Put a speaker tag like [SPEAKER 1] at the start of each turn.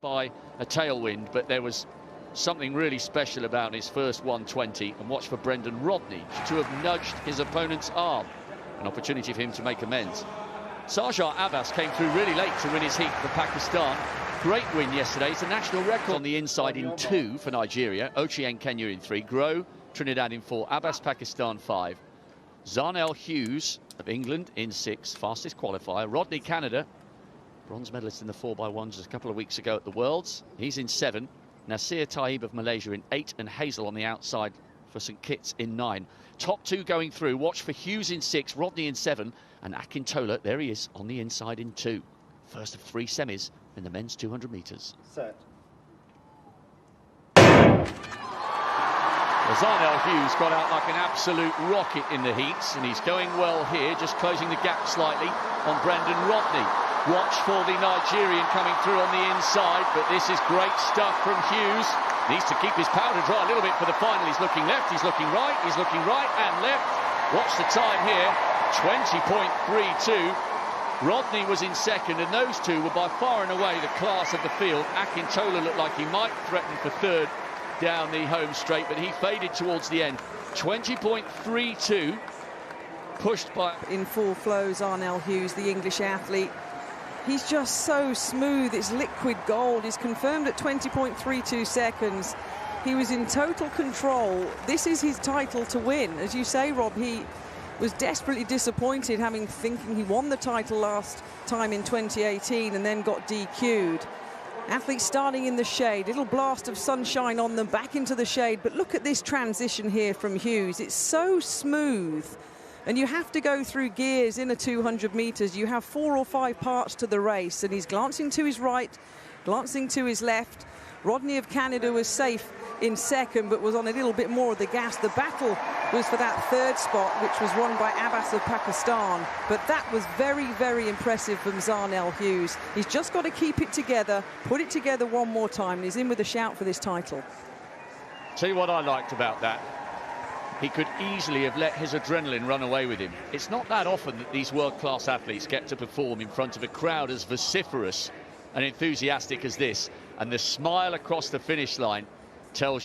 [SPEAKER 1] by a tailwind, but there was something really special about his first 120. And watch for Brendan Rodney to have nudged his opponent's arm. An opportunity for him to make amends. Shuja Abbas came through really late to win his heat for Pakistan. Great win yesterday. It's a national record on the inside in 2 for Nigeria. Ochieng Kenya in 3. Grow Trinidad in 4. Abbas Pakistan 5. Zarnell Hughes of England in 6. Fastest qualifier. Rodney Canada, bronze medalist in the 4x1 just a couple of weeks ago at the Worlds. He's in 7. Nasir Taib of Malaysia in 8. And Hazel on the outside for St Kitts in 9. Top 2 going through. Watch for Hughes in 6, Rodney in 7, and Akintola, there he is, on the inside in 2. First of 3 semis in the men's 200 metres.
[SPEAKER 2] Set.
[SPEAKER 1] Zarnell Hughes got out like an absolute rocket in the heats, and he's going well here, just closing the gap slightly on Brendan Rodney. Watch for the Nigerian coming through on the inside, but this is great stuff from Hughes. Needs to keep his powder dry a little bit for the final. He's looking left, he's looking right and left. Watch the time here, 20.32. Rodney was in 2nd, and those two were by far and away the class of the field. Akintola looked like he might threaten for 3rd down the home straight, but he faded towards the end. 20.32, pushed by...
[SPEAKER 3] In full flow, Zarnell Hughes, the English athlete. He's just so smooth, it's liquid gold. He's confirmed at 20.32 seconds. He was in total control. This is his title to win. As you say, Rob, he was desperately disappointed, thinking he won the title last time in 2018 and then got DQ'd. Athletes starting in the shade, little blast of sunshine on them, back into the shade. But look at this transition here from Hughes. It's so smooth. And you have to go through gears in a 200 metres. You have 4 or 5 parts to the race. And he's glancing to his right, glancing to his left. Rodney of Canada was safe in 2nd, but was on a little bit more of the gas. The battle was for that 3rd spot, which was won by Abbas of Pakistan. But that was very, very impressive from Zarnell Hughes. He's just got to keep it together, put it together one more time, and he's in with a shout for this title.
[SPEAKER 1] Tell you what I liked about that. He could easily have let his adrenaline run away with him. It's not that often that these world-class athletes get to perform in front of a crowd as vociferous and enthusiastic as this. And the smile across the finish line tells